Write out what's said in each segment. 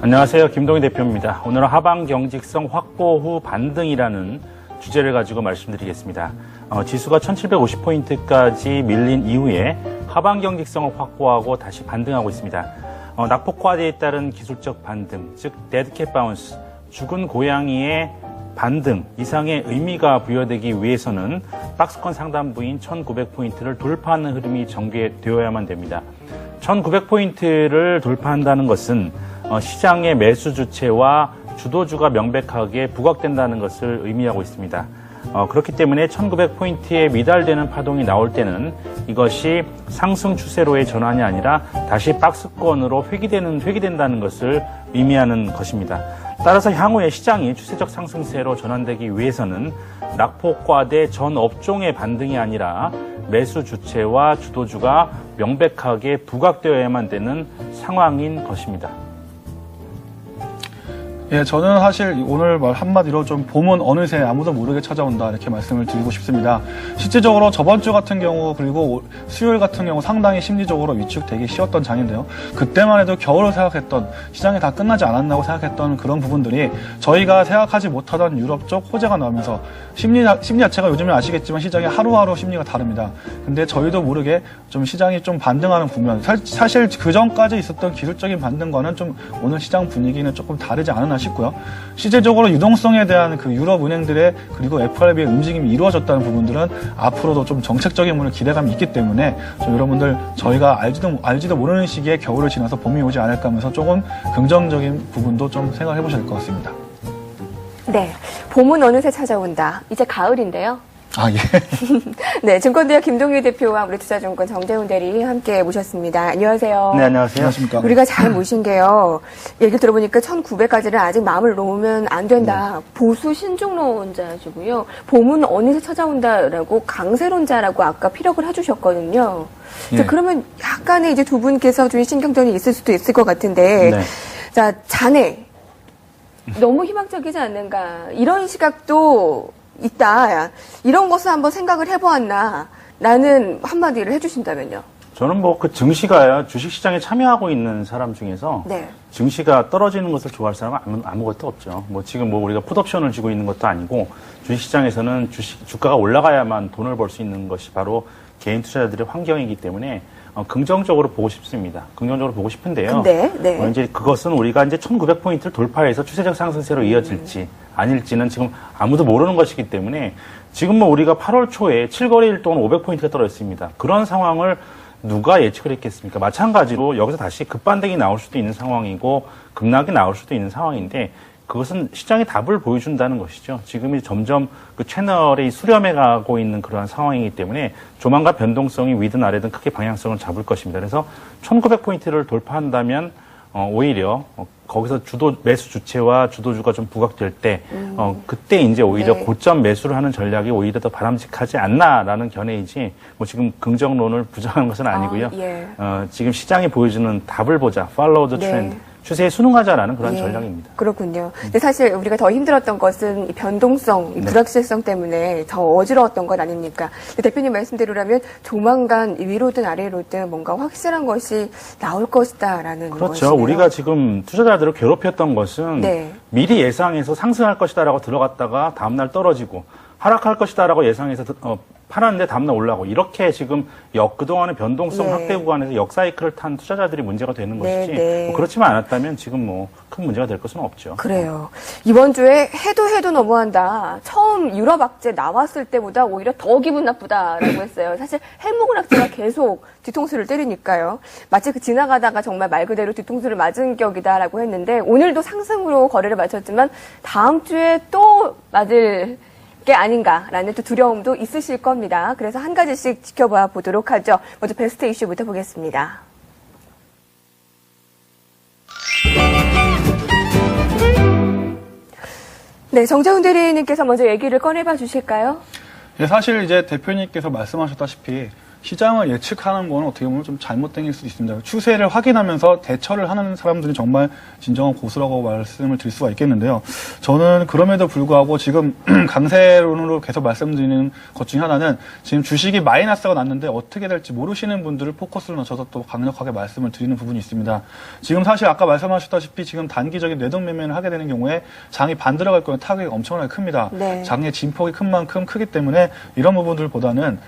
안녕하세요. 김동희 대표입니다. 오늘은 하방 경직성 확보 후 반등이라는 주제를 가지고 말씀드리겠습니다. 지수가 1750포인트까지 밀린 이후에 하방 경직성을 확보하고 다시 반등하고 있습니다. 낙폭과대에 따른 기술적 반등, 즉 데드캣 바운스, 죽은 고양이의 반등 이상의 의미가 부여되기 위해서는 박스권 상단부인 1900포인트를 돌파하는 흐름이 전개되어야만 됩니다. 1900포인트를 돌파한다는 것은 시장의 매수 주체와 주도주가 명백하게 부각된다는 것을 의미하고 있습니다. 그렇기 때문에 1900포인트에 미달되는 파동이 나올 때는 이것이 상승 추세로의 전환이 아니라 다시 박스권으로 회귀된다는 것을 의미하는 것입니다. 따라서 향후에 시장이 추세적 상승세로 전환되기 위해서는 낙폭과대 전 업종의 반등이 아니라 매수 주체와 주도주가 명백하게 부각되어야만 되는 상황인 것입니다. 예, 저는 사실 오늘 말 한마디로 좀 봄은 어느새 아무도 모르게 찾아온다 이렇게 말씀을 드리고 싶습니다. 실질적으로 저번 주 같은 경우 그리고 수요일 같은 경우 상당히 심리적으로 위축되기 쉬웠던 장인데요. 그때만 해도 겨울을 생각했던 시장이 다 끝나지 않았나고 생각했던 그런 부분들이 저희가 생각하지 못하던 유럽 쪽 호재가 나오면서 심리 자체가 요즘에 아시겠지만 시장이 하루하루 심리가 다릅니다. 근데 저희도 모르게 좀 시장이 좀 반등하는 국면, 사실 그 전까지 있었던 기술적인 반등과는 좀 오늘 시장 분위기는 조금 다르지 않았나 싶고요. 실제적으로 유동성에 대한 그 유럽 은행들의 그리고 FRB의 움직임이 이루어졌다는 부분들은 앞으로도 좀 정책적인 부분에 기대감이 있기 때문에 좀 여러분들 저희가 알지도 모르는 시기에 겨울을 지나서 봄이 오지 않을까 하면서 조금 긍정적인 부분도 좀 생각해 보셔야 될 것 같습니다. 네, 봄은 어느새 찾아온다. 이제 가을인데요. 아, 예. 네, 증권대학 김동희 대표와 우리 투자증권 정재훈 대리 함께 모셨습니다. 안녕하세요. 네, 안녕하세요. 안녕하십니까. 우리가 잘 모신 게요. 얘기 들어보니까 1900까지는 아직 마음을 놓으면 안 된다. 보수 신중론자시고요. 봄은 어느새 찾아온다라고 강세론자라고 아까 피력을 해주셨거든요. 자, 그러면 약간의 이제 두 분께서 좀 신경전이 있을 수도 있을 것 같은데. 네. 자, 자네. 너무 희망적이지 않는가. 이런 시각도 있다. 이런 것을 한번 생각을 해보았나. 라는 한마디를 해주신다면요. 저는 그 증시가 주식시장에 참여하고 있는 사람 중에서 네. 증시가 떨어지는 것을 좋아할 사람은 아무것도 없죠. 지금 우리가 풋옵션을 쥐고 있는 것도 아니고 주식시장에서는 주가가 올라가야만 돈을 벌 수 있는 것이 바로 개인 투자자들의 환경이기 때문에 긍정적으로 보고 싶습니다. 긍정적으로 보고 싶은데요. 네. 이제 그것은 우리가 이제 1900포인트를 돌파해서 추세적 상승세로 이어질지 아닐지는 지금 아무도 모르는 것이기 때문에 지금 우리가 8월 초에 7거래일 동안 500포인트가 떨어졌습니다. 그런 상황을 누가 예측을 했겠습니까? 마찬가지로 여기서 다시 급반등이 나올 수도 있는 상황이고 급락이 나올 수도 있는 상황인데 그것은 시장이 답을 보여준다는 것이죠. 지금이 점점 그 채널이 수렴해 가고 있는 그러한 상황이기 때문에 조만간 변동성이 위든 아래든 크게 방향성을 잡을 것입니다. 그래서 1900포인트를 돌파한다면 오히려 거기서 매수 주체와 주도주가 좀 부각될 때 그때 이제 오히려 고점 매수를 하는 전략이 오히려 더 바람직하지 않나라는 견해이지 지금 긍정론을 부정하는 것은 아니고요. 지금 시장이 보여주는 답을 보자. Follow the trend. 추세에 순응하자라는 그런 전략입니다. 그렇군요. 근데 사실 우리가 더 힘들었던 것은 이 변동성, 이 불확실성 때문에 더 어지러웠던 것 아닙니까? 대표님 말씀대로라면 조만간 위로든 아래로든 뭔가 확실한 것이 나올 것이다라는 그렇죠. 것이네요. 우리가 지금 투자자들을 괴롭혔던 것은 미리 예상해서 상승할 것이다라고 들어갔다가 다음날 떨어지고 하락할 것이다라고 예상해서 팔았는데 다음날 올라가고 이렇게 지금 그동안의 변동성 확대 구간에서 역사이클을 탄 투자자들이 문제가 되는 것이지 그렇지만 않았다면 지금 큰 문제가 될 것은 없죠. 그래요. 이번 주에 해도 너무한다. 처음 유럽 악재 나왔을 때보다 오히려 더 기분 나쁘다라고 했어요. 사실 해묵은 악재가 계속 뒤통수를 때리니까요. 마치 지나가다가 정말 말 그대로 뒤통수를 맞은 격이다라고 했는데 오늘도 상승으로 거래를 마쳤지만 다음 주에 또 맞을 게 아닌가라는 또 두려움도 있으실 겁니다. 그래서 한 가지씩 지켜봐 보도록 하죠. 먼저 베스트 이슈부터 보겠습니다. 네, 정재훈 대리님께서 먼저 얘기를 꺼내봐 주실까요? 예, 사실 이제 대표님께서 말씀하셨다시피 시장을 예측하는 건 어떻게 보면 좀 잘못된 일 수도 있습니다. 추세를 확인하면서 대처를 하는 사람들이 정말 진정한 고수라고 말씀을 드릴 수가 있겠는데요. 저는 그럼에도 불구하고 지금 강세론으로 계속 말씀드리는 것 중에 하나는 지금 주식이 마이너스가 났는데 어떻게 될지 모르시는 분들을 포커스를 맞춰서 또 강력하게 말씀을 드리는 부분이 있습니다. 지금 사실 아까 말씀하셨다시피 지금 단기적인 내동 매매를 하게 되는 경우에 장이 반 들어갈 경우에 타격이 엄청나게 큽니다. 네. 장의 진폭이 큰 만큼 크기 때문에 이런 부분들보다는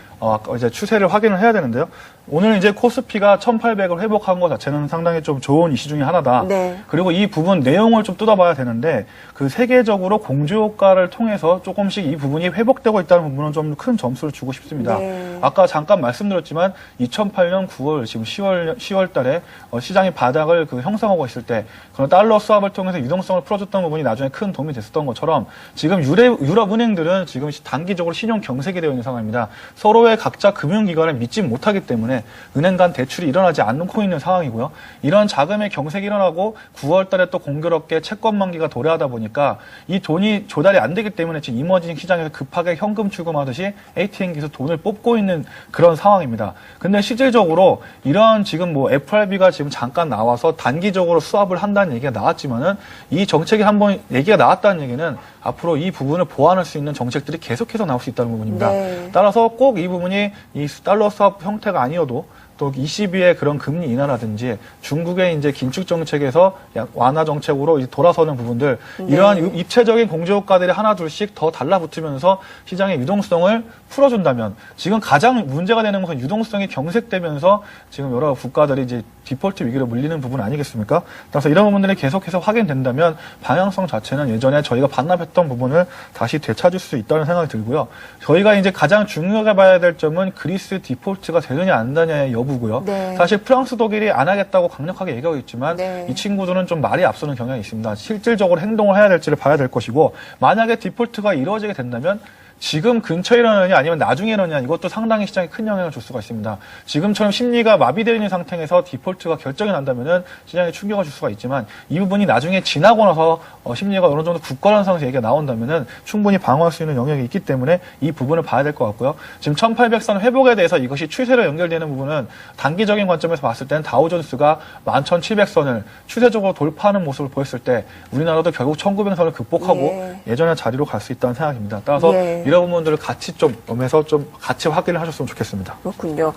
이제 추세를 확인을 해야 되는데요. 오늘 이제 코스피가 1800을 회복한 것 자체는 상당히 좀 좋은 이슈 중에 하나다. 네. 그리고 이 부분 내용을 좀 뜯어봐야 되는데 그 세계적으로 공조효과를 통해서 조금씩 이 부분이 회복되고 있다는 부분은 좀 큰 점수를 주고 싶습니다. 네. 아까 잠깐 말씀드렸지만 2008년 9월 지금 10월 달에 시장이 바닥을 형성하고 있을 때 그런 달러 수합을 통해서 유동성을 풀어줬던 부분이 나중에 큰 도움이 됐었던 것처럼 지금 유럽 은행들은 지금 단기적으로 신용 경색이 되어 있는 상황입니다. 서로의 각자 금융기관을 믿지 못하기 때문에 은행 간 대출이 일어나지 않고 있는 상황이고요. 이런 자금의 경색이 일어나고 9월 달에 또 공교롭게 채권 만기가 도래하다 보니까 이 돈이 조달이 안 되기 때문에 지금 이머징 시장에서 급하게 현금 출금하듯이 ATM기에서 돈을 뽑고 있는 그런 상황입니다. 근데 실질적으로 이런 지금 FRB가 지금 잠깐 나와서 단기적으로 수합을 한다는 얘기가 나왔지만은 이 정책이 한번 얘기가 나왔다는 얘기는 앞으로 이 부분을 보완할 수 있는 정책들이 계속해서 나올 수 있다는 부분입니다. 네. 따라서 꼭 이 부분이 이 달러 수합 형태가 아니어도 또 ECB의 그런 금리 인하라든지 중국의 이제 긴축 정책에서 완화 정책으로 이제 돌아서는 부분들 이러한 입체적인 공조효과들이 하나 둘씩 더 달라붙으면서 시장의 유동성을 풀어준다면 지금 가장 문제가 되는 것은 유동성이 경색되면서 지금 여러 국가들이 이제 디폴트 위기로 물리는 부분 아니겠습니까? 따라서 이런 부분들이 계속해서 확인된다면 방향성 자체는 예전에 저희가 반납했던 부분을 다시 되찾을 수 있다는 생각이 들고요. 저희가 이제 가장 중요하게 봐야 될 점은 그리스 디폴트가 되느냐 안 되느냐의 여부고요. 네. 사실 프랑스, 독일이 안 하겠다고 강력하게 얘기하고 있지만 네. 이 친구들은 좀 말이 앞서는 경향이 있습니다. 실질적으로 행동을 해야 될지를 봐야 될 것이고 만약에 디폴트가 이루어지게 된다면 지금 근처에 일어나느냐 아니면 나중에 일어나느냐 이것도 상당히 시장에 큰 영향을 줄 수가 있습니다. 지금처럼 심리가 마비되어 있는 상태에서 디폴트가 결정이 난다면은 시장에 충격을 줄 수가 있지만 이 부분이 나중에 지나고 나서 심리가 어느 정도 굳건한 상태에서 얘기가 나온다면은 충분히 방어할 수 있는 영역이 있기 때문에 이 부분을 봐야 될 것 같고요. 지금 1800선 회복에 대해서 이것이 추세로 연결되는 부분은 단기적인 관점에서 봤을 때는 다우존스가 11700선을 추세적으로 돌파하는 모습을 보였을 때 우리나라도 결국 1900선을 극복하고 예전의 자리로 갈 수 있다는 생각입니다. 따라서 이런 부분들을 같이 좀 오면서 좀 같이 확인을 하셨으면 좋겠습니다. 그렇군요.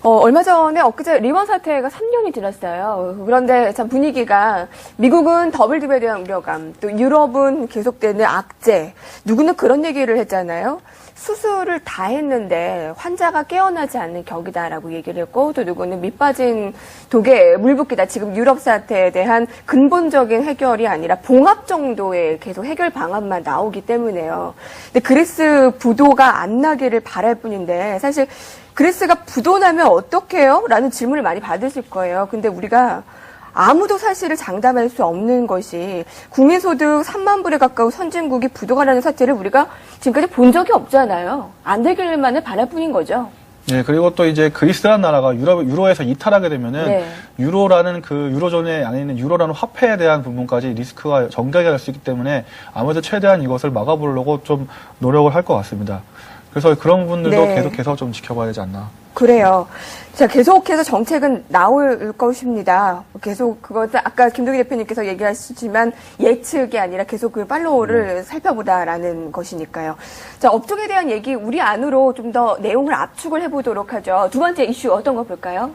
얼마 전에 엊그제 리먼 사태가 3년이 지났어요. 그런데 참 분위기가 미국은 더블 딥에 대한 우려감, 또 유럽은 계속되는 악재, 누구는 그런 얘기를 했잖아요. 수술을 다 했는데 환자가 깨어나지 않는 격이다라고 얘기를 했고 또 누구는 밑빠진 독에 물붓기다. 지금 유럽 사태에 대한 근본적인 해결이 아니라 봉합 정도의 계속 해결 방안만 나오기 때문에요. 근데 그리스 부도가 안 나기를 바랄 뿐인데 사실 그리스가 부도 나면 어떡해요? 라는 질문을 많이 받으실 거예요. 근데 우리가 아무도 사실을 장담할 수 없는 것이 국민소득 3만 불에 가까운 선진국이 부도가 나는 사태를 우리가 지금까지 본 적이 없잖아요. 안 되길만을 바랄 뿐인 거죠. 네, 그리고 또 이제 그리스라는 나라가 유로에서 이탈하게 되면은 유로라는 그 유로존에 안에 있는 유로라는 화폐에 대한 부분까지 리스크가 전개가 될 수 있기 때문에 아무래도 최대한 이것을 막아보려고 좀 노력을 할 것 같습니다. 그래서 그런 부분들도 계속해서 좀 지켜봐야 되지 않나. 그래요. 자, 계속해서 정책은 나올 것입니다. 계속 그것은 아까 김동기 대표님께서 얘기하시지만 예측이 아니라 계속 그 팔로우를 살펴보다라는 것이니까요. 자, 업종에 대한 얘기 우리 안으로 좀 더 내용을 압축을 해보도록 하죠. 두 번째 이슈 어떤 거 볼까요?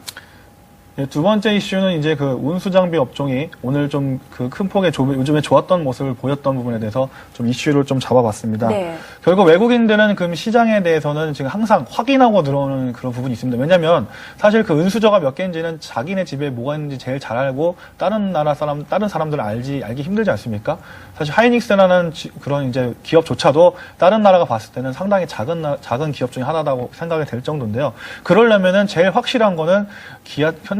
네, 두 번째 이슈는 이제 그 운수장비 업종이 오늘 좀 그 큰 폭의 요즘에 좋았던 모습을 보였던 부분에 대해서 좀 이슈를 좀 잡아봤습니다. 결국 외국인들은 그 시장에 대해서는 지금 항상 확인하고 들어오는 그런 부분이 있습니다. 왜냐하면 사실 그 은수저가 몇 개인지는 자기네 집에 뭐가 있는지 제일 잘 알고 다른 사람들은 알기 힘들지 않습니까? 사실 하이닉스라는 그런 이제 기업조차도 다른 나라가 봤을 때는 상당히 작은 기업 중에 하나라고 생각이 될 정도인데요. 그러려면은 제일 확실한 거는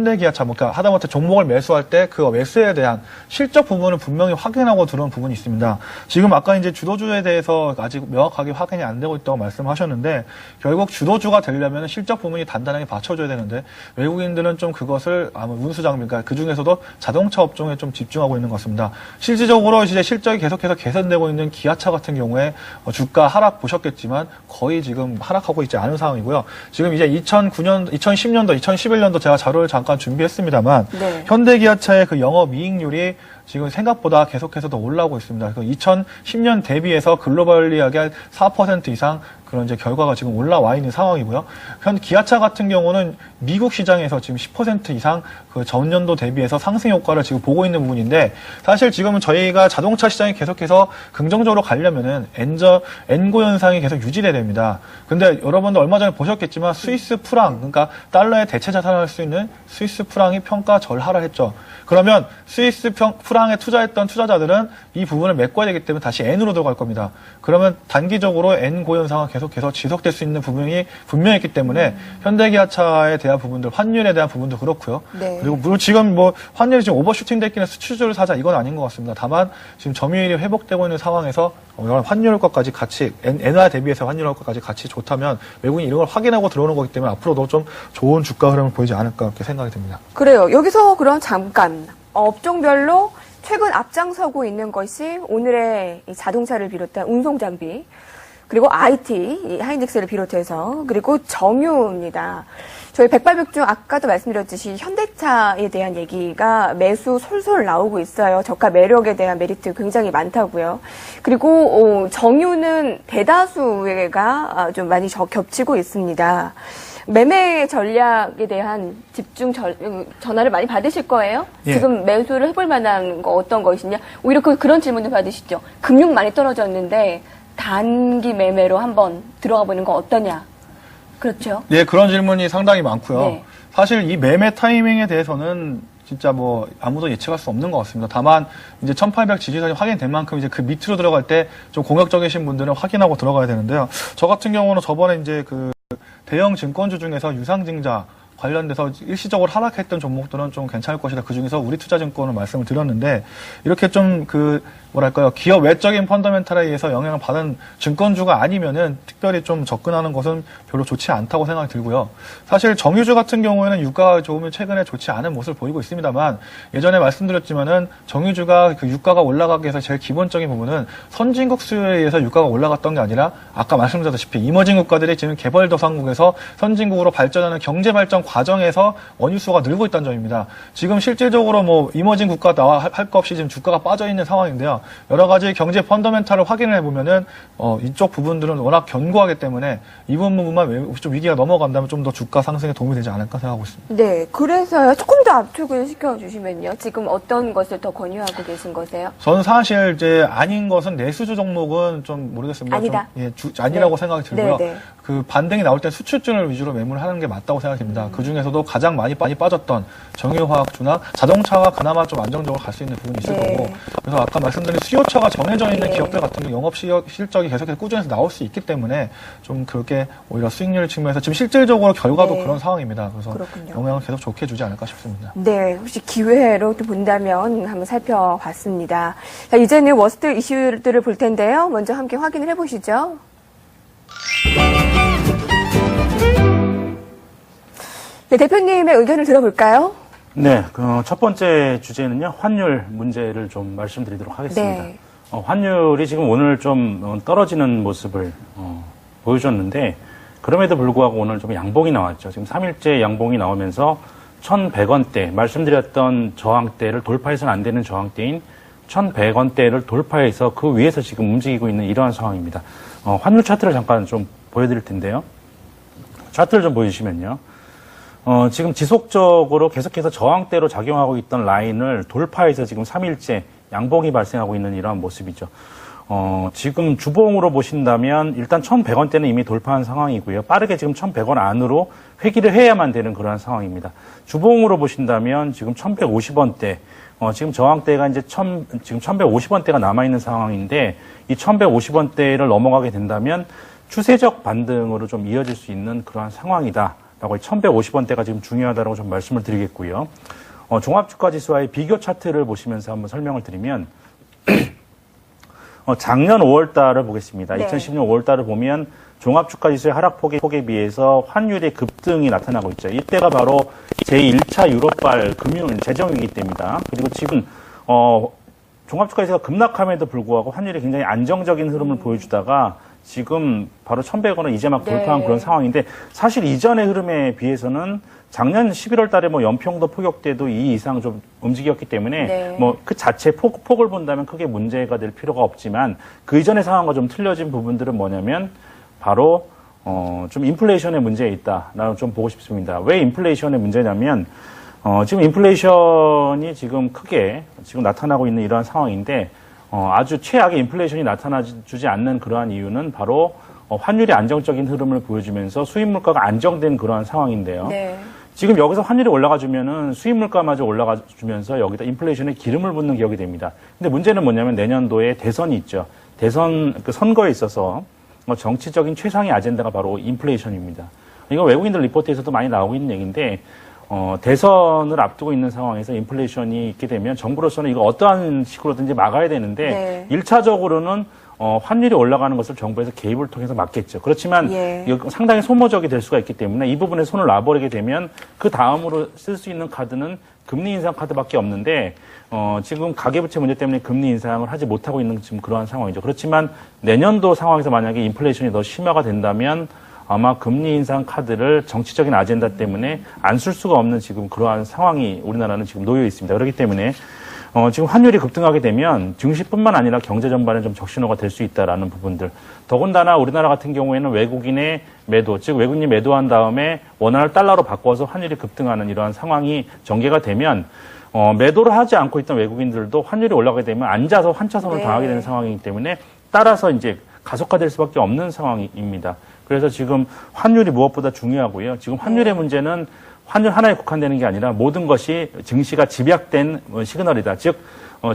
현대기아차, 그러니까 하다못해 종목을 매수할 때 그 매수에 대한 실적 부분을 분명히 확인하고 들어온 부분이 있습니다. 지금 아까 이제 주도주에 대해서 아직 명확하게 확인이 안 되고 있다고 말씀하셨는데 결국 주도주가 되려면 실적 부분이 단단하게 받쳐줘야 되는데 외국인들은 좀 그것을 아마 운수장비, 그러니까 그 중에서도 자동차 업종에 좀 집중하고 있는 것 같습니다. 실질적으로 이제 실적이 계속해서 개선되고 있는 기아차 같은 경우에 주가 하락 보셨겠지만 거의 지금 하락하고 있지 않은 상황이고요. 지금 이제 2009년, 2010년도, 2011년도 제가 자료를 잠깐 준비했습니다만 네. 현대기아차의 그 영업이익률이 지금 생각보다 계속해서 더 올라오고 있습니다. 2010년 대비해서 글로벌리하게 한 4% 이상 그런 이제 결과가 지금 올라와 있는 상황이고요. 현 기아차 같은 경우는 미국 시장에서 지금 10% 이상 그 전년도 대비해서 상승 효과를 지금 보고 있는 부분인데 사실 지금은 저희가 자동차 시장이 계속해서 긍정적으로 가려면은 엔고 현상이 계속 유지돼야 됩니다. 근데 여러분들 얼마 전에 보셨겠지만 스위스 프랑, 그러니까 달러의 대체 자산을 할 수 있는 스위스 프랑이 평가 절하를 했죠. 그러면 스위스 프랑에 투자했던 투자자들은 이 부분을 메꿔야 되기 때문에 다시 N으로 들어갈 겁니다. 그러면 단기적으로 N 고현상은 계속해서 지속될 수 있는 부분이 분명히 있기 때문에 현대기아차에 대한 부분들, 환율에 대한 부분도 그렇고요. 네. 그리고 물론 지금 뭐 환율이 지금 오버슈팅 됐기는 수출주를 사자 이건 아닌 것 같습니다. 다만 지금 점유율이 회복되고 있는 상황에서 환율 효과까지 같이 엔화 대비해서 환율 효과까지 같이 좋다면 외국인이 이런 걸 확인하고 들어오는 거기 때문에 앞으로도 좀 좋은 주가 흐름을 보이지 않을까 그렇게 생각이 듭니다. 그래요. 여기서 그럼 잠깐 업종별로 최근 앞장서고 있는 것이 오늘의 이 자동차를 비롯한 운송장비 그리고 IT, 이 하이닉스를 비롯해서 그리고 정유입니다. 저희 백발백중 아까도 말씀드렸듯이 현대차에 대한 얘기가 매수 솔솔 나오고 있어요. 저가 매력에 대한 메리트 굉장히 많다고요. 그리고 정유는 대다수가 좀 많이 겹치고 있습니다. 매매 전략에 대한 집중 전화를 많이 받으실 거예요? 예. 지금 매수를 해볼 만한 거 어떤 것이냐? 오히려 그런 질문을 받으시죠. 금융 많이 떨어졌는데 단기 매매로 한번 들어가 보는 거 어떠냐? 그렇죠? 네, 그런 질문이 상당히 많고요. 네. 사실 이 매매 타이밍에 대해서는 진짜 뭐 아무도 예측할 수 없는 것 같습니다. 다만 이제 1800 지지선이 확인된 만큼 이제 그 밑으로 들어갈 때 좀 공격적이신 분들은 확인하고 들어가야 되는데요. 저 같은 경우는 저번에 이제 그 대형 증권주 중에서 유상증자 관련돼서 일시적으로 하락했던 종목들은 좀 괜찮을 것이다. 그 중에서 우리투자증권을 말씀을 드렸는데 이렇게 좀 뭐랄까요, 기업 외적인 펀더멘탈에 의해서 영향을 받은 증권주가 아니면은 특별히 좀 접근하는 것은 별로 좋지 않다고 생각이 들고요. 사실 정유주 같은 경우에는 유가가 좋으면 최근에 좋지 않은 모습을 보이고 있습니다만 예전에 말씀드렸지만은 정유주가 그 유가가 올라가기 위해서 제일 기본적인 부분은 선진국 수요에 의해서 유가가 올라갔던 게 아니라 아까 말씀드렸다시피 이머징 국가들이 지금 개발도상국에서 선진국으로 발전하는 경제 발전 과정에서 원유수가 늘고 있다는 점입니다. 지금 실질적으로 뭐 이머징 국가 할 거 없이 지금 주가가 빠져 있는 상황인데요. 여러 가지 경제 펀더멘탈을 확인을 해보면은 이쪽 부분들은 워낙 견고하기 때문에 이 부분만 좀 위기가 넘어간다면 좀 더 주가 상승에 도움이 되지 않을까 생각하고 있습니다. 네, 그래서요. 조금 더 압축을 시켜주시면요. 지금 어떤 것을 더 권유하고 계신 거세요? 저는 사실 이제 아닌 것은 내수주 종목은 좀 모르겠습니다. 아니다. 좀, 아니라고 네. 생각이 들고요. 네, 네. 그 반등이 나올 때 수출주를 위주로 매물을 하는 게 맞다고 생각합니다. 그 중에서도 가장 많이 빠졌던 정유화학주나 자동차가 그나마 좀 안정적으로 갈 수 있는 부분이 있을 네. 거고, 그래서 아까 말씀드린 수요처가 정해져 있는 기업들 같은 경우 영업 실적이 계속해서 꾸준해서 나올 수 있기 때문에 좀 그렇게 오히려 수익률 측면에서 지금 실질적으로 결과도 네. 그런 상황입니다. 그래서 그렇군요. 영향을 계속 좋게 주지 않을까 싶습니다. 네, 혹시 기회로 또 본다면 한번 살펴봤습니다. 자, 이제는 워스트 이슈들을 볼 텐데요. 먼저 함께 확인을 해보시죠. 네, 대표님의 의견을 들어볼까요? 네, 첫 번째 주제는요, 환율 문제를 좀 말씀드리도록 하겠습니다. 네. 환율이 지금 오늘 좀 떨어지는 모습을 보여줬는데, 그럼에도 불구하고 오늘 좀 양봉이 나왔죠. 지금 3일째 양봉이 나오면서 1,100원대, 말씀드렸던 저항대를 돌파해서는 안 되는 저항대인 1,100원대를 돌파해서 그 위에서 지금 움직이고 있는 이러한 상황입니다. 환율 차트를 잠깐 좀 보여드릴 텐데요. 차트를 좀 보여주시면요. 지금 지속적으로 계속해서 저항대로 작용하고 있던 라인을 돌파해서 지금 3일째 양봉이 발생하고 있는 이러한 모습이죠. 지금 주봉으로 보신다면 일단 1,100원대는 이미 돌파한 상황이고요. 빠르게 지금 1,100원 안으로 회귀를 해야만 되는 그러한 상황입니다. 주봉으로 보신다면 지금 1,150원대, 지금 저항대가 이제 지금 1,150원대가 남아있는 상황인데 이 1,150원대를 넘어가게 된다면 추세적 반등으로 좀 이어질 수 있는 그러한 상황이다. 라고 1150원대가 지금 중요하다고 좀 말씀을 드리겠고요. 종합주가지수와의 비교 차트를 보시면서 한번 설명을 드리면 작년 5월 달을 보겠습니다. 네. 2010년 5월 달을 보면 종합주가지수의 하락폭에 비해서 환율의 급등이 나타나고 있죠. 이때가 바로 제1차 유럽발 재정위기 때입니다. 그리고 지금 종합주가지수가 급락함에도 불구하고 환율이 굉장히 안정적인 흐름을 보여주다가 지금 바로 1,100원을 이제 막 돌파한 네. 그런 상황인데 사실 이전의 흐름에 비해서는 작년 11월 달에 뭐 연평도 포격 때도 이 이상 좀 움직였기 때문에 네. 뭐 그 자체 폭을 본다면 크게 문제가 될 필요가 없지만 그 이전의 상황과 좀 틀려진 부분들은 뭐냐면 바로 좀 인플레이션의 문제에 있다라고 좀 보고 싶습니다. 왜 인플레이션의 문제냐면 지금 인플레이션이 지금 크게 지금 나타나고 있는 이러한 상황인데 아주 최악의 인플레이션이 나타나주지 않는 그러한 이유는 바로 환율이 안정적인 흐름을 보여주면서 수입 물가가 안정된 그러한 상황인데요. 네. 지금 여기서 환율이 올라가주면은 수입 물가마저 올라가주면서 여기다 인플레이션에 기름을 붓는 격이 됩니다. 근데 문제는 뭐냐면 내년도에 대선이 있죠. 대선 그 선거에 있어서 정치적인 최상의 아젠다가 바로 인플레이션입니다. 이거 외국인들 리포트에서도 많이 나오고 있는 얘기인데 대선을 앞두고 있는 상황에서 인플레이션이 있게 되면 정부로서는 이거 어떠한 식으로든지 막아야 되는데 네. 1차적으로는 환율이 올라가는 것을 정부에서 개입을 통해서 막겠죠. 그렇지만 예. 이거 상당히 소모적이 될 수가 있기 때문에 이 부분에 손을 놔버리게 되면 그 다음으로 쓸 수 있는 카드는 금리 인상 카드밖에 없는데 지금 가계부채 문제 때문에 금리 인상을 하지 못하고 있는 지금 그러한 상황이죠. 그렇지만 내년도 상황에서 만약에 인플레이션이 더 심화가 된다면 아마 금리 인상 카드를 정치적인 아젠다 때문에 안 쓸 수가 없는 지금 그러한 상황이 우리나라는 지금 놓여 있습니다. 그렇기 때문에 지금 환율이 급등하게 되면 증시뿐만 아니라 경제 전반에 좀 적신호가 될 수 있다라는 부분들. 더군다나 우리나라 같은 경우에는 외국인의 매도, 즉 외국인이 매도한 다음에 원화를 달러로 바꿔서 환율이 급등하는 이러한 상황이 전개가 되면 매도를 하지 않고 있던 외국인들도 환율이 올라가게 되면 앉아서 환차선을 네. 당하게 되는 상황이기 때문에 따라서 이제 가속화될 수밖에 없는 상황입니다. 그래서 지금 환율이 무엇보다 중요하고요. 지금 환율의 문제는 환율 하나에 국한되는 게 아니라 모든 것이 증시가 집약된 시그널이다. 즉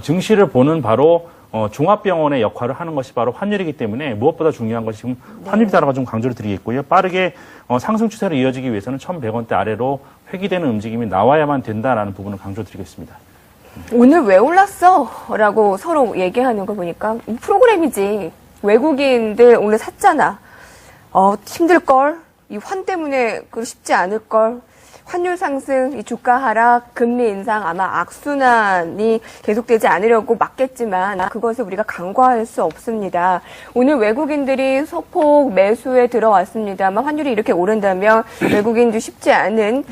증시를 보는 바로 종합병원의 역할을 하는 것이 바로 환율이기 때문에 무엇보다 중요한 것이 지금 환율이다라고 좀 강조를 드리겠고요. 빠르게 상승 추세로 이어지기 위해서는 1,100원대 아래로 회귀되는 움직임이 나와야만 된다라는 부분을 강조드리겠습니다. 오늘 왜 올랐어? 라고 서로 얘기하는 거 보니까 프로그램이지. 외국인들 오늘 샀잖아. 힘들걸. 이 환 때문에 쉽지 않을걸. 환율 상승, 이 주가 하락, 금리 인상 아마 악순환이 계속되지 않으려고 막겠지만 그것을 우리가 간과할 수 없습니다. 오늘 외국인들이 소폭 매수에 들어왔습니다만 환율이 이렇게 오른다면 외국인도 쉽지 않은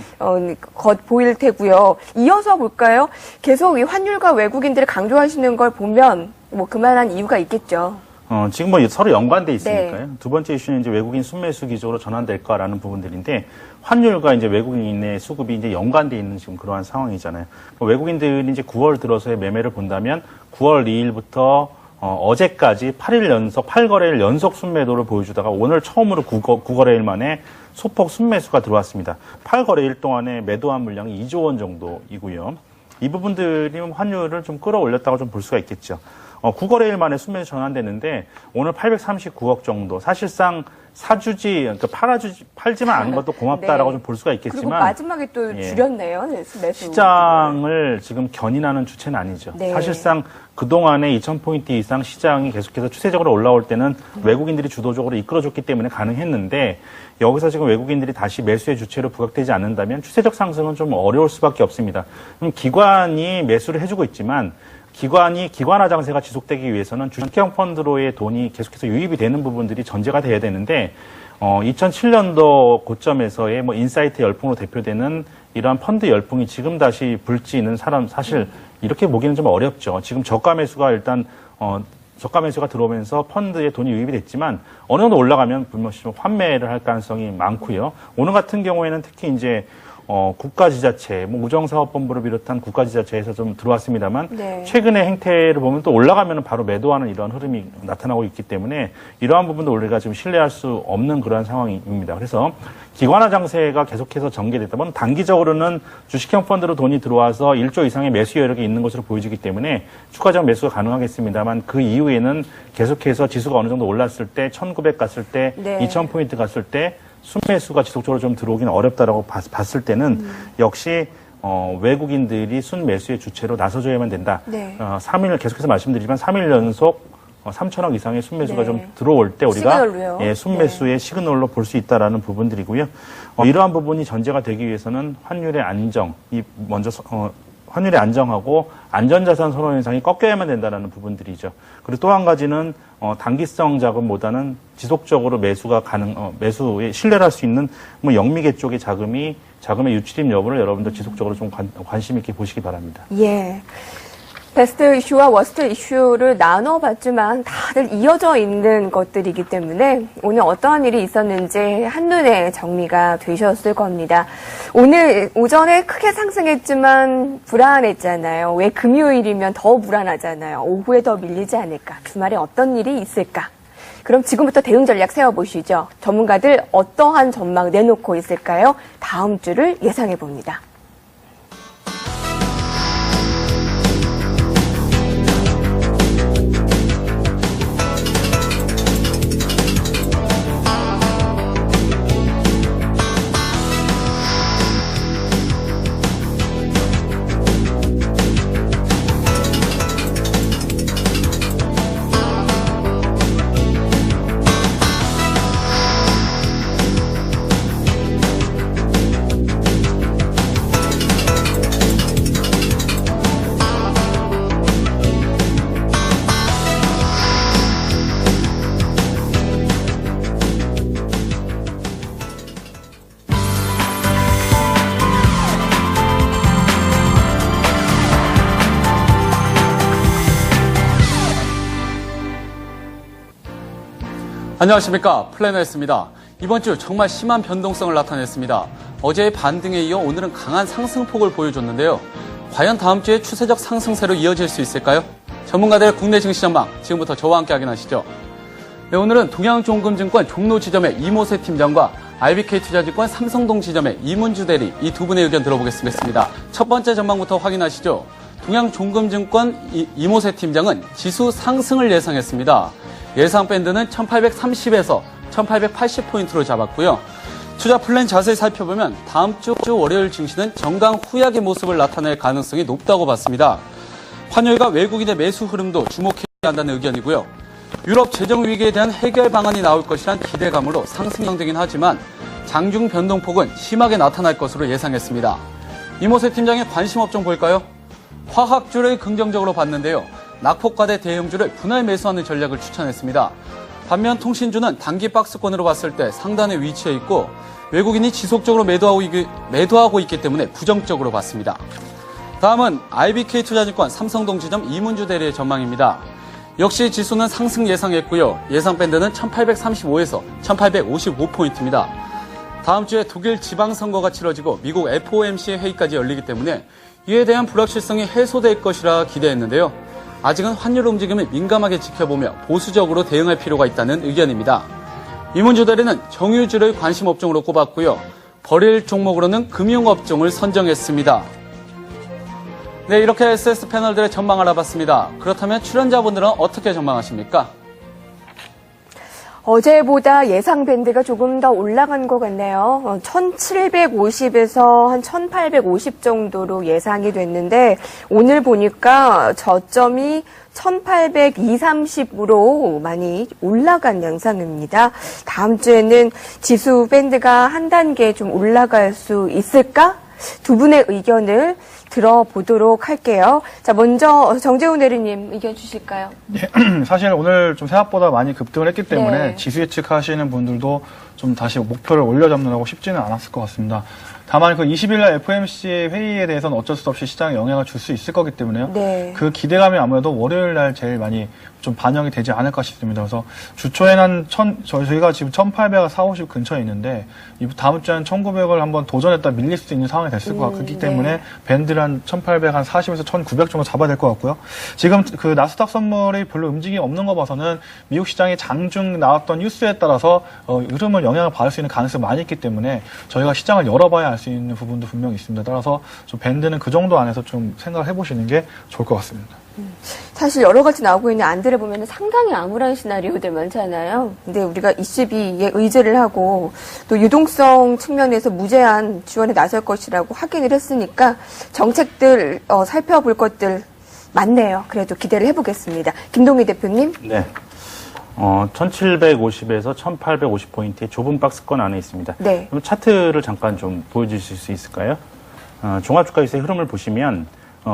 것 보일 테고요. 이어서 볼까요? 계속 이 환율과 외국인들을 강조하시는 걸 보면 뭐 그만한 이유가 있겠죠. 지금 뭐 서로 연관돼 있으니까요. 네. 두 번째 이슈는 이제 외국인 순매수 기조로 전환될까라는 부분들인데 환율과 이제 외국인의 수급이 이제 연관돼 있는 지금 그러한 상황이잖아요. 외국인들이 이제 9월 들어서의 매매를 본다면 9월 2일부터 어제까지 8일 연속 8거래일 연속 순매도를 보여주다가 오늘 처음으로 9거래일 만에 소폭 순매수가 들어왔습니다. 8거래일 동안에 매도한 물량이 2조 원 정도이고요. 이 부분들이 환율을 좀 끌어올렸다고 좀 볼 수가 있겠죠. 9거래일 만에 순매수 전환됐는데 오늘 839억 정도. 사실상 그러니까 팔지만 않은 것도 고맙다라고 네. 좀 볼 수가 있겠지만 그리고 마지막에 또 예. 줄였네요. 매수. 시장을 지금 견인하는 주체는 아니죠. 네. 사실상 그동안에 2,000포인트 이상 시장이 계속해서 추세적으로 올라올 때는 외국인들이 주도적으로 이끌어줬기 때문에 가능했는데 여기서 지금 외국인들이 다시 매수의 주체로 부각되지 않는다면 추세적 상승은 좀 어려울 수밖에 없습니다. 그럼 기관이 매수를 해주고 있지만 기관화 장세가 지속되기 위해서는 주식형 펀드로의 돈이 계속해서 유입이 되는 부분들이 전제가 돼야 되는데 2007년도 고점에서의 뭐 인사이트 열풍으로 대표되는 이러한 펀드 열풍이 지금 다시 불지는 사실 이렇게 보기는 좀 어렵죠. 지금 저가 매수가 일단 저가 매수가 들어오면서 펀드에 돈이 유입이 됐지만 어느 정도 올라가면 분명히 좀 환매를 할 가능성이 많고요. 오늘 같은 경우에는 특히 이제 국가지자체, 우정사업본부를 비롯한 국가지자체에서 좀 들어왔습니다만 네. 최근의 행태를 보면 또 올라가면 바로 매도하는 이러한 흐름이 나타나고 있기 때문에 이러한 부분도 우리가 지금 신뢰할 수 없는 그러한 상황입니다. 그래서 기관화 장세가 계속해서 전개됐다면 단기적으로는 주식형 펀드로 돈이 들어와서 1조 이상의 매수 여력이 있는 것으로 보여지기 때문에 추가적 매수가 가능하겠습니다만 그 이후에는 계속해서 지수가 어느 정도 올랐을 때 1900 갔을 때 네. 2000포인트 갔을 때 순매수가 지속적으로 좀 들어오기는 어렵다라고 봤을 때는 역시 외국인들이 순매수의 주체로 나서줘야만 된다. 네. 3일 계속해서 말씀드리지만 3일 연속 3천억 이상의 순매수가 네. 좀 들어올 때 우리가 시그널로요. 순매수의 시그널로 볼 수 있다라는 부분들이고요. 이러한 부분이 전제가 되기 위해서는 환율의 안정이 먼저 환율의 안정하고 안전자산 선호 현상이 꺾여야만 된다는 부분들이죠. 그리고 또 한 가지는 단기성 자금보다는 지속적으로 매수가 매수에 신뢰를 할 수 있는 영미계 쪽의 자금의 유출입 여부를 여러분들 지속적으로 좀 관심 있게 보시기 바랍니다. 예. 베스트 이슈와 워스트 이슈를 나눠봤지만 다들 이어져 있는 것들이기 때문에 오늘 어떠한 일이 있었는지 한눈에 정리가 되셨을 겁니다. 오늘 오전에 크게 상승했지만 불안했잖아요. 왜 금요일이면 더 불안하잖아요. 오후에 더 밀리지 않을까? 주말에 어떤 일이 있을까? 그럼 지금부터 대응 전략 세워보시죠. 전문가들 어떠한 전망 내놓고 있을까요? 다음 주를 예상해봅니다. 안녕하십니까, 플래너였습니다. 이번 주 정말 심한 변동성을 나타냈습니다. 어제의 반등에 이어 오늘은 강한 상승폭을 보여줬는데요. 과연 다음 주에 추세적 상승세로 이어질 수 있을까요? 전문가들의 국내 증시 전망 지금부터 저와 함께 확인하시죠. 네, 오늘은 동양종금증권 종로지점의 이모세 팀장과 IBK투자증권 삼성동 지점의 이문주 대리 이 두 분의 의견 들어보겠습니다. 첫 번째 전망부터 확인하시죠. 동양종금증권 이모세 팀장은 지수 상승을 예상했습니다. 예상 밴드는 1830에서 1880포인트로 잡았고요. 투자 플랜 자세히 살펴보면 다음 주 월요일 증시는 정강 후약의 모습을 나타낼 가능성이 높다고 봤습니다. 환율과 외국인의 매수 흐름도 주목해야 한다는 의견이고요. 유럽 재정 위기에 대한 해결 방안이 나올 것이란 기대감으로 상승형되긴 하지만 장중 변동폭은 심하게 나타날 것으로 예상했습니다. 이모세 팀장의 관심 업종 볼까요? 화학주를 긍정적으로 봤는데요. 낙폭과대 대형주를 분할 매수하는 전략을 추천했습니다. 반면 통신주는 단기 박스권으로 봤을 때 상단에 위치해 있고 외국인이 지속적으로 매도하고 있기 때문에 부정적으로 봤습니다. 다음은 IBK투자증권 삼성동 지점 이문주 대리의 전망입니다. 역시 지수는 상승 예상했고요. 예상 밴드는 1835에서 1855포인트입니다. 다음 주에 독일 지방선거가 치러지고 미국 FOMC 회의까지 열리기 때문에 이에 대한 불확실성이 해소될 것이라 기대했는데요. 아직은 환율 움직임을 민감하게 지켜보며 보수적으로 대응할 필요가 있다는 의견입니다. 이문주 대리는 정유주를 관심 업종으로 꼽았고요. 버릴 종목으로는 금융업종을 선정했습니다. 네, 이렇게 SS 패널들의 전망 알아봤습니다. 그렇다면 출연자분들은 어떻게 전망하십니까? 어제보다 예상 밴드가 조금 더 올라간 것 같네요. 1750에서 한 1850 정도로 예상이 됐는데 오늘 보니까 저점이 1820, 30으로 많이 올라간 양상입니다. 다음 주에는 지수 밴드가 한 단계 좀 올라갈 수 있을까? 두 분의 의견을 들어보도록 할게요. 자, 먼저 정재훈 대리님 의견 주실까요? 예, 사실 오늘 좀 생각보다 많이 급등을 했기 때문에 네. 지수 예측하시는 분들도 좀 다시 목표를 올려잡느라고 쉽지는 않았을 것 같습니다. 다만 그 20일날 FOMC 회의에 대해서는 어쩔 수 없이 시장에 영향을 줄 수 있을 거기 때문에요. 네. 그 기대감이 아무래도 월요일날 제일 많이 좀 반영이 되지 않을까 싶습니다. 그래서 주초에는 저희가 지금 1840 근처에 있는데 다음 주에는 1900을 한번 도전했다 밀릴 수도 있는 상황이 됐을 것 같기 때문에 네. 밴드를 한 1840에서 1900 정도 잡아야 될 것 같고요. 지금 그 나스닥 선물이 별로 움직임이 없는 거 봐서는 미국 시장이 장중 나왔던 뉴스에 따라서 흐름을 영향을 받을 수 있는 가능성이 많이 있기 때문에 저희가 시장을 열어봐야 알 수 있는 부분도 분명히 있습니다. 따라서 좀 밴드는 그 정도 안에서 좀 생각을 해보시는 게 좋을 것 같습니다. 사실 여러 가지 나오고 있는 안들을 보면 상당히 암울한 시나리오들 많잖아요. 근데 우리가 22에 의지를 하고 또 유동성 측면에서 무제한 지원에 나설 것이라고 확인을 했으니까 정책들 살펴볼 것들 많네요. 그래도 기대를 해보겠습니다. 김동희 대표님. 네. 1750에서 1850포인트의 좁은 박스권 안에 있습니다. 네. 그럼 차트를 잠깐 좀 보여주실 수 있을까요? 종합주가지수의 흐름을 보시면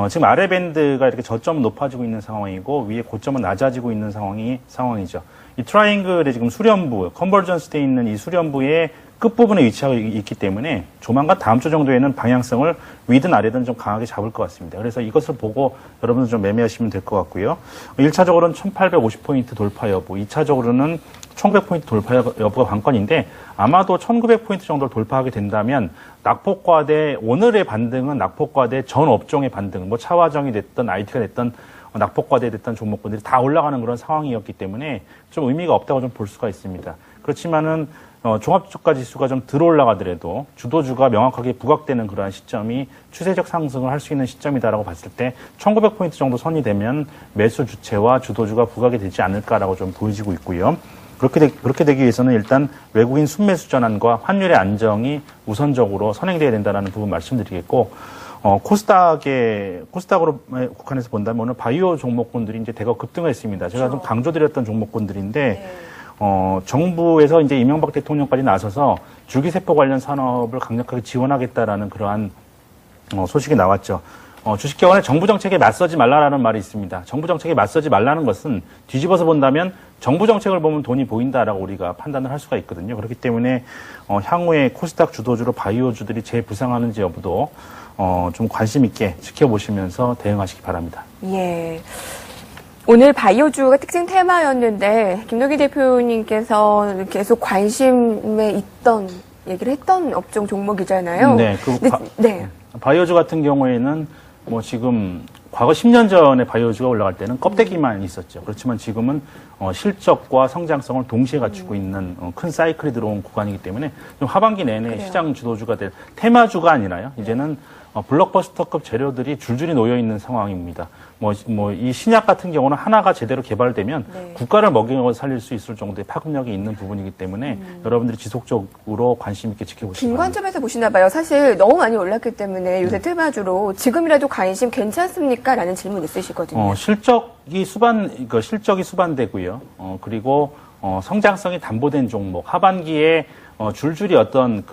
지금 아래 밴드가 이렇게 저점은 높아지고 있는 상황이고 위에 고점은 낮아지고 있는 상황이죠. 이 트라이앵글의 지금 수렴부, 컨버전스 돼 있는 이 수렴부의 끝부분에 위치하고 있기 때문에 조만간 다음 주 정도에는 방향성을 위든 아래든 좀 강하게 잡을 것 같습니다. 그래서 이것을 보고 여러분들 좀 매매하시면 될 것 같고요. 1차적으로는 1850포인트 돌파 여부, 2차적으로는 1900포인트 돌파 여부가 관건인데 아마도 1900포인트 정도를 돌파하게 된다면 낙폭과대, 오늘의 반등은 낙폭과대 전 업종의 반등, 뭐 차화정이 됐든 IT가 됐든 낙폭과대 됐던 종목군들이 다 올라가는 그런 상황이었기 때문에 좀 의미가 없다고 좀 볼 수가 있습니다. 그렇지만은 종합주가 지수가 좀 덜 올라가더라도 주도주가 명확하게 부각되는 그러한 시점이 추세적 상승을 할 수 있는 시점이다라고 봤을 때 1900포인트 정도 선이 되면 매수 주체와 주도주가 부각이 되지 않을까라고 좀 보여지고 있고요. 그렇게 되기 위해서는 일단 외국인 순매수 전환과 환율의 안정이 우선적으로 선행돼야 된다는 부분 말씀드리겠고, 코스닥으로 국한해서 본다면 오늘 바이오 종목군들이 이제 대거 급등을 했습니다. 제가 좀 강조드렸던 종목군들인데, 정부에서 이제 이명박 대통령까지 나서서 줄기세포 관련 산업을 강력하게 지원하겠다라는 그러한 소식이 나왔죠. 주식기관의 정부 정책에 맞서지 말라라는 말이 있습니다. 정부 정책에 맞서지 말라는 것은 뒤집어서 본다면 정부 정책을 보면 돈이 보인다라고 우리가 판단을 할 수가 있거든요. 그렇기 때문에 향후에 코스닥 주도주로 바이오주들이 재부상하는지 여부도 좀 관심 있게 지켜보시면서 대응하시기 바랍니다. 예. 오늘 바이오주가 특징 테마였는데 김동희 대표님께서 계속 관심에 있던 얘기를 했던 업종 종목이잖아요. 네, 네. 바이오주 같은 경우에는 뭐 지금 과거 10년 전에 바이오주가 올라갈 때는 껍데기만 있었죠. 그렇지만 지금은 실적과 성장성을 동시에 갖추고 있는 큰 사이클이 들어온 구간이기 때문에 좀 하반기 내내 그래요. 시장 주도주가 될 테마주가 아니라요. 이제는 블록버스터급 재료들이 줄줄이 놓여 있는 상황입니다. 이 신약 같은 경우는 하나가 제대로 개발되면 네. 국가를 먹여 살릴 수 있을 정도의 파급력이 있는 부분이기 때문에 여러분들이 지속적으로 관심 있게 지켜보시기 긴 바랍니다. 관점에서 보시나 봐요. 사실 너무 많이 올랐기 때문에 요새 테마주로 지금이라도 관심 괜찮습니까? 라는 질문 있으시거든요. 실적이 수반되고요. 그리고 성장성이 담보된 종목, 하반기에 줄줄이 어떤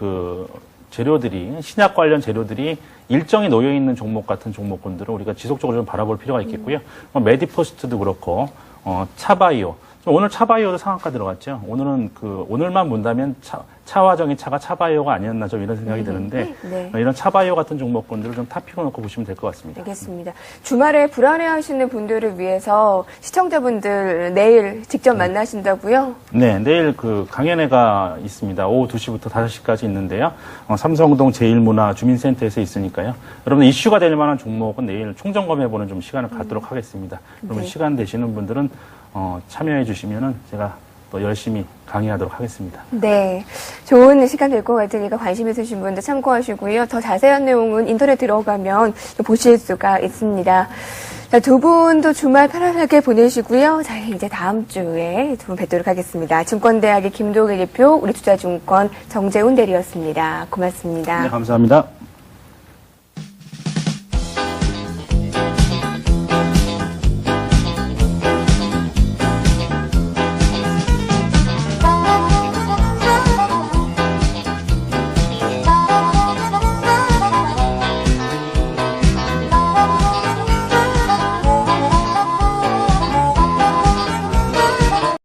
재료들이, 신약 관련 재료들이 일정이 놓여 있는 종목 같은 종목군들을 우리가 지속적으로 좀 바라볼 필요가 있겠고요. 메디포스트도 그렇고, 차바이오. 오늘 차바이오도 상한가 들어갔죠. 오늘은 오늘만 본다면 차화정의 차가 차바이오가 아니었나 좀 이런 생각이 드는데, 네. 이런 차바이오 같은 종목군들을 좀 탑픽을 놓고 보시면 될 것 같습니다. 알겠습니다. 주말에 불안해하시는 분들을 위해서 시청자분들 내일 직접 만나신다고요? 네, 내일 강연회가 있습니다. 오후 2시부터 5시까지 있는데요. 삼성동 제1문화 주민센터에서 있으니까요. 여러분 이슈가 될 만한 종목은 내일 총점검해보는 좀 시간을 갖도록 하겠습니다. 여러분 네. 시간 되시는 분들은 참여해 주시면은 제가 또 열심히 강의하도록 하겠습니다. 네. 좋은 시간 될 것 같으니까 관심 있으신 분들 참고하시고요. 더 자세한 내용은 인터넷 들어가면 보실 수가 있습니다. 자, 두 분도 주말 편안하게 보내시고요. 자, 이제 다음 주에 두 분 뵙도록 하겠습니다. 증권대학의 김동희 대표, 우리투자증권 정재훈 대리였습니다. 고맙습니다. 네, 감사합니다.